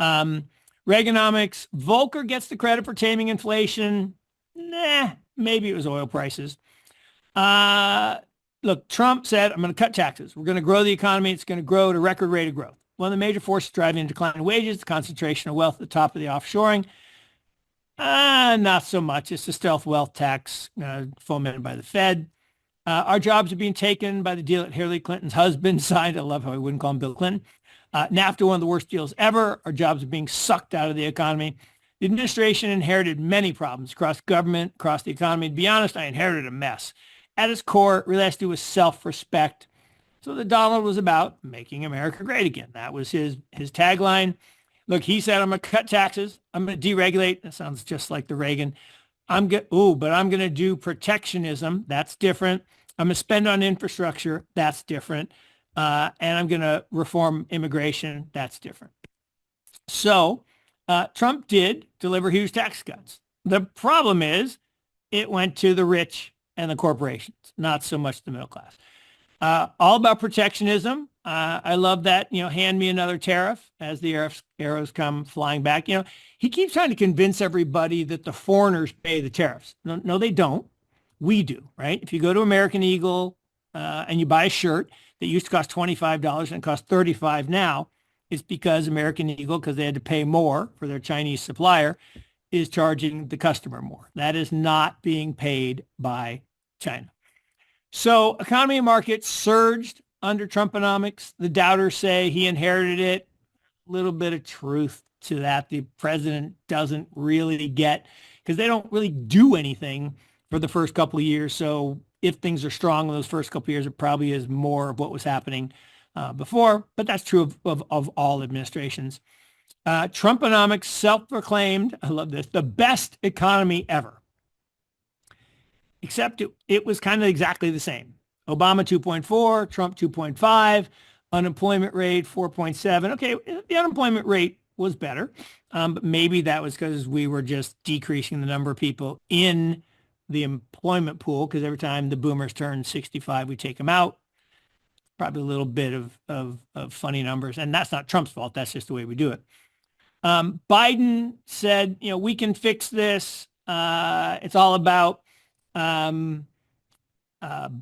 Reaganomics, Volcker gets the credit for taming inflation. Maybe it was oil prices. Look, Trump said, I'm going to cut taxes. We're going to grow the economy. It's going to grow at a record rate of growth. One of the major forces driving a decline in wages, the concentration of wealth at the top of the offshoring. Not so much. It's the stealth wealth tax fomented by the Fed. Our jobs are being taken by the deal that Hillary Clinton's husband signed. I love how he wouldn't call him Bill Clinton. NAFTA, one of the worst deals ever. Our jobs are being sucked out of the economy. The administration inherited many problems across government, across the economy. To be honest, I inherited a mess. At its core, it really has to do with self-respect. So the Donald was about making America great again. That was his tagline. Look, he said, I'm going to cut taxes. I'm going to deregulate. That sounds just like the Reagan. But I'm going to do protectionism. That's different. I'm going to spend on infrastructure. That's different. And I'm going to reform immigration. That's different. So Trump did deliver huge tax cuts. The problem is it went to the rich and the corporations, not so much the middle class. All about protectionism. I love that, hand me another tariff as the arrows come flying back. He keeps trying to convince everybody that the foreigners pay the tariffs. No, they don't. We do, right? If you go to American Eagle and you buy a shirt that used to cost $25 and it costs $35 now, it's because American Eagle, because they had to pay more for their Chinese supplier, is charging the customer more. That is not being paid by China. So economy and markets surged under Trumponomics. The doubters say he inherited it. A little bit of truth to that. The president doesn't really get, because they don't really do anything for the first couple of years. So if things are strong in those first couple of years, it probably is more of what was happening before. But that's true of all administrations. Trumponomics self-proclaimed, I love this, the best economy ever. Except it was kind of exactly the same. Obama 2.4, Trump 2.5, unemployment rate 4.7. Okay, the unemployment rate was better, but maybe that was because we were just decreasing the number of people in the employment pool, because every time the boomers turn 65, we take them out. Probably a little bit of funny numbers, and that's not Trump's fault. That's just the way we do it. Biden said, we can fix this. It's all about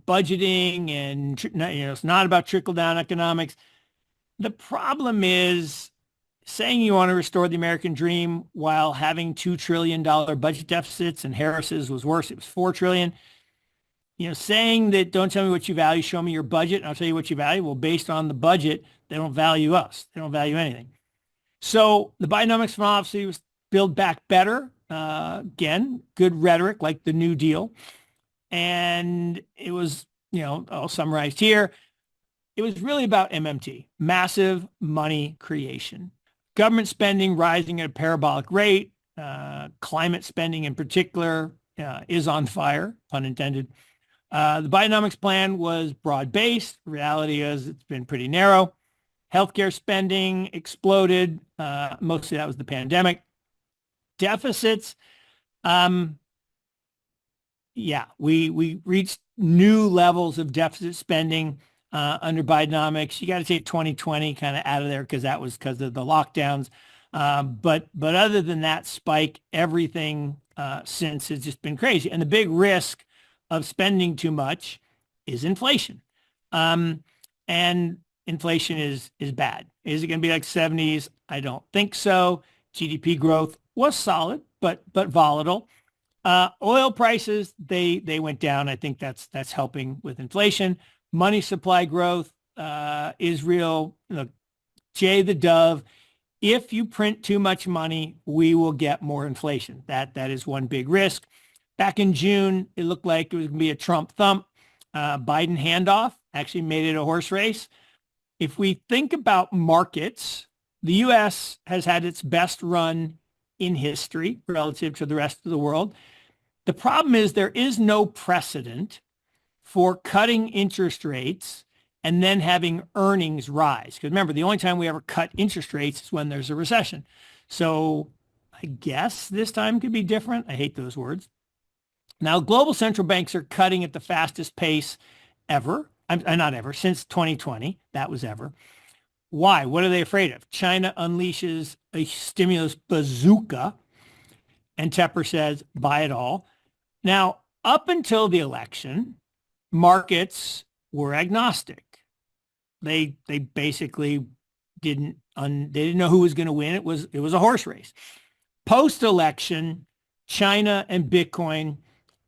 budgeting, and it's not about trickle-down economics. The problem is saying you want to restore the American dream while having $2 trillion budget deficits, and Harris's was worse. It was $4 trillion. Saying that don't tell me what you value, show me your budget, and I'll tell you what you value. Well, based on the budget, they don't value us. They don't value anything. So the Bidenomics philosophy was Build Back Better. Again, good rhetoric like the New Deal. And it was, all summarized here. It was really about MMT, massive money creation. Government spending rising at a parabolic rate. Climate spending in particular is on fire, pun intended. The Bidenomics plan was broad-based. Reality is it's been pretty narrow. Healthcare spending exploded. Mostly that was the pandemic. Deficits. We reached new levels of deficit spending under Bidenomics. You got to take 2020 kind of out of there because that was because of the lockdowns. But other than that spike, everything since has just been crazy. And the big risk of spending too much is inflation. And inflation is bad. Is it going to be like 70s? I don't think so. GDP growth was solid, but volatile. Oil prices, they went down. I think that's helping with inflation. Money supply growth is real. Look, Jay the Dove, if you print too much money, we will get more inflation. That is one big risk. Back in June, it looked like it was going to be a Trump thump. Biden handoff actually made it a horse race. If we think about markets, the U.S. has had its best run in history relative to the rest of the world. The problem is there is no precedent for cutting interest rates and then having earnings rise. Because remember, the only time we ever cut interest rates is when there's a recession. So I guess this time could be different. I hate those words. Now, global central banks are cutting at the fastest pace ever. Not ever, since 2020. That was ever. Why? What are they afraid of? China unleashes a stimulus bazooka, and Tepper says, buy it all. Now, up until the election, markets were agnostic. They basically didn't know who was going to win. It was a horse race. Post-election, China and Bitcoin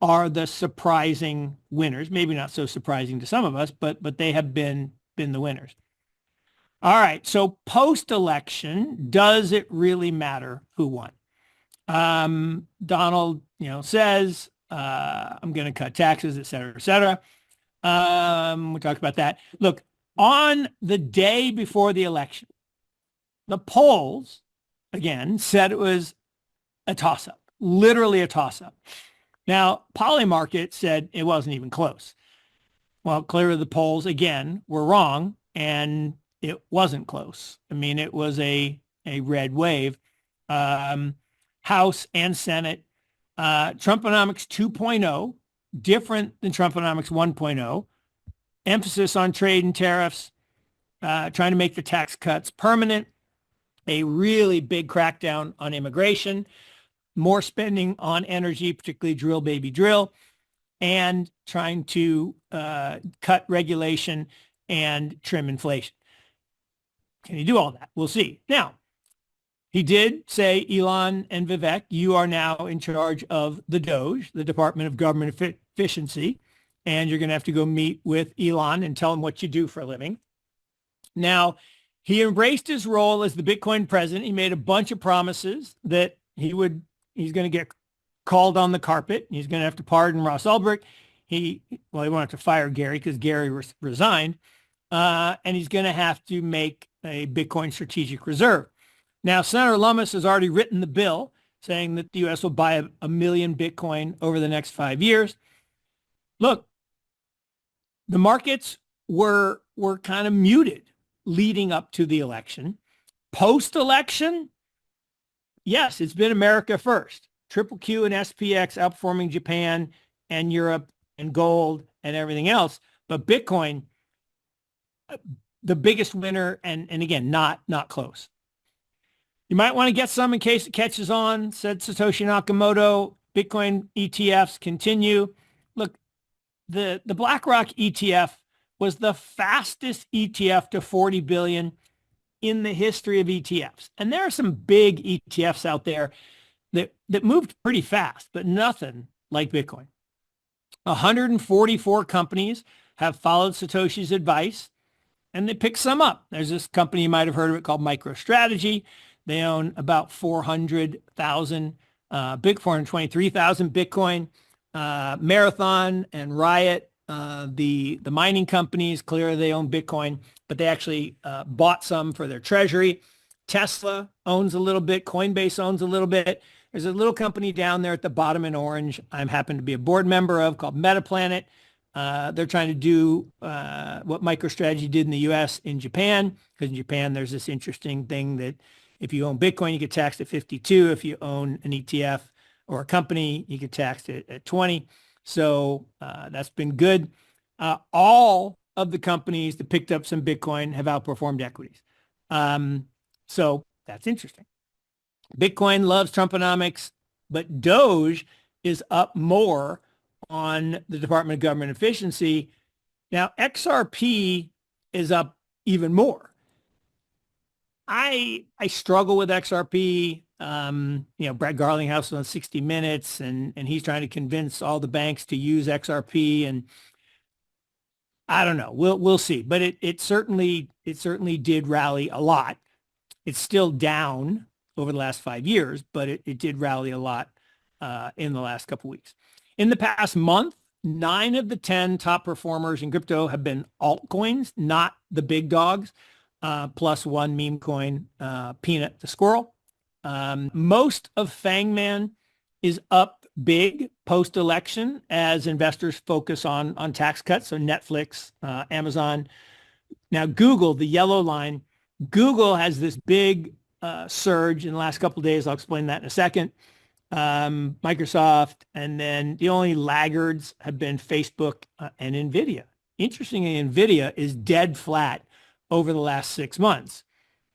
are the surprising winners. Maybe not so surprising to some of us, but they have been the winners. All right. So post-election, does it really matter who won? Donald, says, I'm going to cut taxes, et cetera, et cetera. We talked about that. Look, on the day before the election, the polls, again, said it was a toss-up, literally a toss-up. Now, Polymarket said it wasn't even close. Well, clearly the polls, again, were wrong, and it wasn't close. I mean, it was a red wave. House and Senate. Trumponomics 2.0, different than Trumponomics 1.0. Emphasis on trade and tariffs, trying to make the tax cuts permanent. A really big crackdown on immigration. More spending on energy, particularly drill, baby, drill, and trying to cut regulation and trim inflation. Can he do all that? We'll see. Now, he did say, Elon and Vivek, you are now in charge of the DOGE, the Department of Government Efficiency, and you're going to have to go meet with Elon and tell him what you do for a living. Now, he embraced his role as the Bitcoin president. He made a bunch of promises that he's going to get called on the carpet. He's going to have to pardon Ross Ulbricht. He won't have to fire Gary because Gary resigned. And he's going to have to make a Bitcoin strategic reserve. Now, Senator Lummis has already written the bill saying that the U.S. will buy a million Bitcoin over the next 5 years. Look, the markets were kind of muted leading up to the election. Post-election, yes, it's been America first. Triple Q and SPX outperforming Japan and Europe and gold and everything else. But Bitcoin, the biggest winner, and again, not close. You might want to get some in case it catches on, said Satoshi Nakamoto. Bitcoin ETFs continue. Look, the BlackRock ETF was the fastest ETF to 40 billion in the history of ETFs. And there are some big ETFs out there that moved pretty fast, but nothing like Bitcoin. 144 companies have followed Satoshi's advice, and they picked some up. There's this company, you might have heard of it, called MicroStrategy. They own about 400,000 big 423,000 Bitcoin. Marathon and Riot, the mining companies, clearly they own Bitcoin, but they actually bought some for their treasury. Tesla owns a little bit. Coinbase owns a little bit. There's a little company down there at the bottom in orange I happen to be a board member of called Metaplanet. They're trying to do what MicroStrategy did in the U.S. in Japan, because in Japan there's this interesting thing that if you own Bitcoin, you get taxed at 52. If you own an ETF or a company, you get taxed at 20. So that's been good. All of the companies that picked up some Bitcoin have outperformed equities. So that's interesting. Bitcoin loves Trumponomics, but Doge is up more on the Department of Government Efficiency. Now, XRP is up even more. I struggle with XRP. Brad Garlinghouse on 60 Minutes, and he's trying to convince all the banks to use XRP, and I don't know. We'll see. But it certainly did rally a lot. It's still down over the last 5 years, but it did rally a lot in the last couple of weeks. In the past month, 9 of the 10 top performers in crypto have been altcoins, not the big dogs, plus one meme coin, Peanut the squirrel. Most of Fangman is up big post-election as investors focus on tax cuts. So Netflix, Amazon. Now Google, the yellow line, Google has this big surge in the last couple of days. I'll explain that in a second. Microsoft, and then the only laggards have been Facebook and NVIDIA. Interestingly, NVIDIA is dead flat over the last 6 months.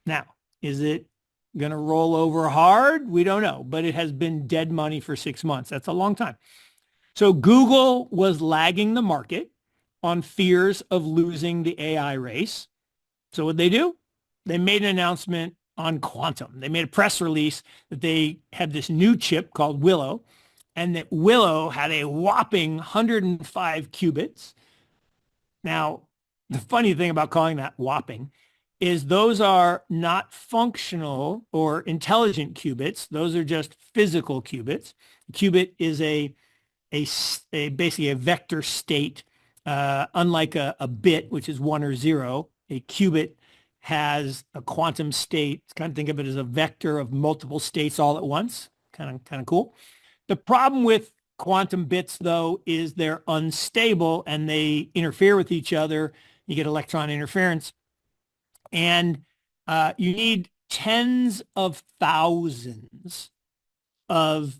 Now, is it going to roll over hard? We don't know, but it has been dead money for 6 months. That's a long time. So Google was lagging the market on fears of losing the AI race. So what they do? They made an announcement on quantum. They made a press release that they had this new chip called Willow, and that Willow had a whopping 105 qubits. Now, the funny thing about calling that whopping is those are not functional or intelligent qubits. Those are just physical qubits. A qubit is a basically a vector state, unlike a bit, which is 1 or 0. A qubit has a quantum state. Kind of think of it as a vector of multiple states all at once. Kind of cool. The problem with quantum bits, though, is they're unstable and they interfere with each other. You get electron interference. And you need tens of thousands of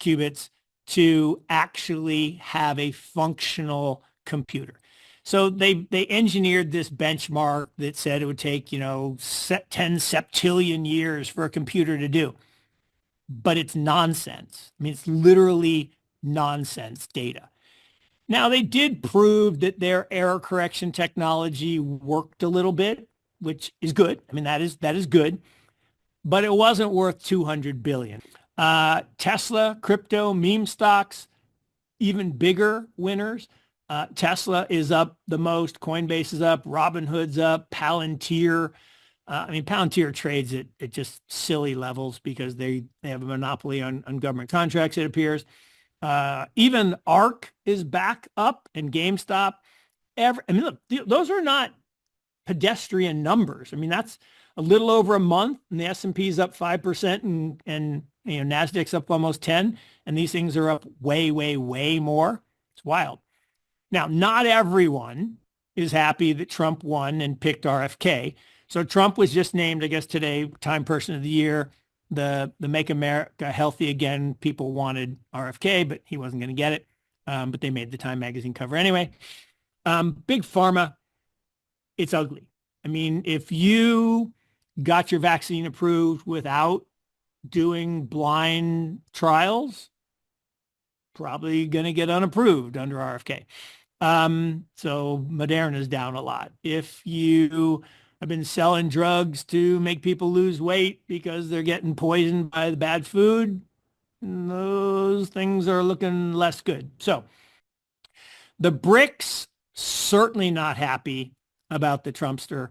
qubits to actually have a functional computer. So they engineered this benchmark that said it would take, 10 septillion years for a computer to do. But it's nonsense. I mean, it's literally nonsense data. Now, they did prove that their error correction technology worked a little bit, which is good. I mean, that is good. But it wasn't worth $200 billion. Tesla, crypto, meme stocks, even bigger winners. Tesla is up the most. Coinbase is up. Robinhood's up. Palantir. Palantir trades at just silly levels because they have a monopoly on government contracts, it appears. Even ARK is back up, and GameStop. Look, those are not pedestrian numbers. I mean, that's a little over a month, and the S&P is up 5%, and Nasdaq's up almost 10, and these things are up way, way, way more. It's wild. Now, not everyone is happy that Trump won and picked RFK. So Trump was just named, I guess today, Time Person of the Year. The Make America Healthy Again people wanted RFK, but he wasn't going to get it. But they made the Time magazine cover anyway. Big Pharma, it's ugly. I mean, if you got your vaccine approved without doing blind trials, probably going to get unapproved under RFK. So Moderna is down a lot. If you have been selling drugs to make people lose weight because they're getting poisoned by the bad food, those things are looking less good. So the BRICS, certainly not happy about the Trumpster.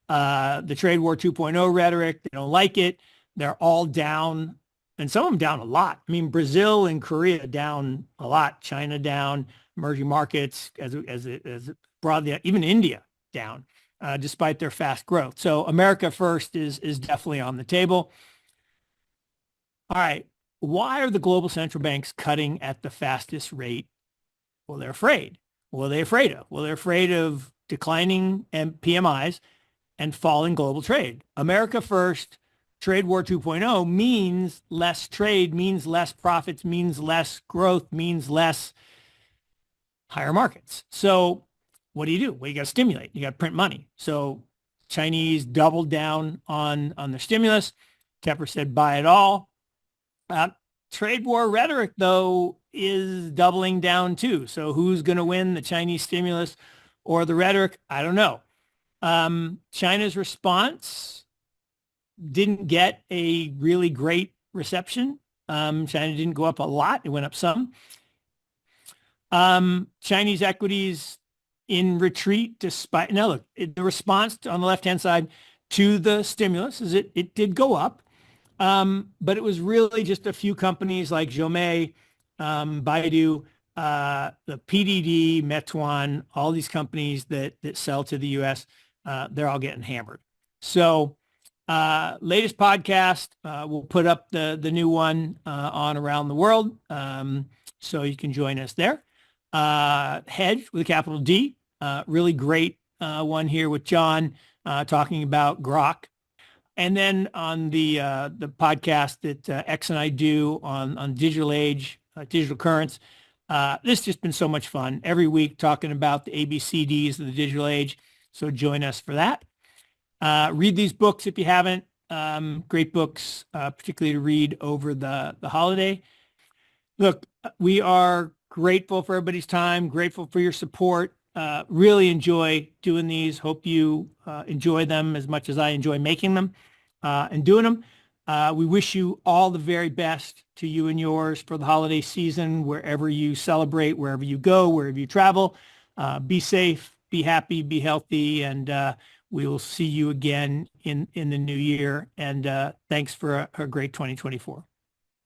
The trade war 2.0 rhetoric, they don't like it. They're all down and some of them down a lot. I mean, Brazil and Korea down a lot, China down, emerging markets as broadly, even India down, despite their fast growth. So America first is definitely on the table. All right. Why are the global central banks cutting at the fastest rate? Well, they're afraid. What are they afraid of? Well, they're afraid of declining PMIs and falling global trade. America first, trade war 2.0 means less trade, means less profits, means less growth, means less higher markets. So what do? Well, you got to stimulate. You got to print money. So Chinese doubled down on their stimulus. Tepper said, buy it all. Trade war rhetoric, though, is doubling down too. So who's going to win, the Chinese stimulus or the rhetoric? I don't know. China's response didn't get a really great reception. China didn't go up a lot. It went up some. Chinese equities in retreat despite, now look, the response on the left-hand side to the stimulus is it did go up. But it was really just a few companies like Zhongmei, Baidu, the PDD, Meituan, all these companies that sell to the U.S., they're all getting hammered. So latest podcast, we'll put up the new one on Around the World, so you can join us there. Hedge with a capital D, really great one here with John talking about Grok. And then on the podcast that X and I do on digital age, digital currents, this has just been so much fun every week talking about the ABCDs of the digital age. So join us for that. Read these books if you haven't. Great books, particularly to read over the holiday. Look, we are grateful for everybody's time, grateful for your support. Really enjoy doing these. Hope you enjoy them as much as I enjoy making them and doing them. We wish you all the very best to you and yours for the holiday season, wherever you celebrate, wherever you go, wherever you travel. Be safe, be happy, be healthy, and we will see you again in the new year. And thanks for a great 2024.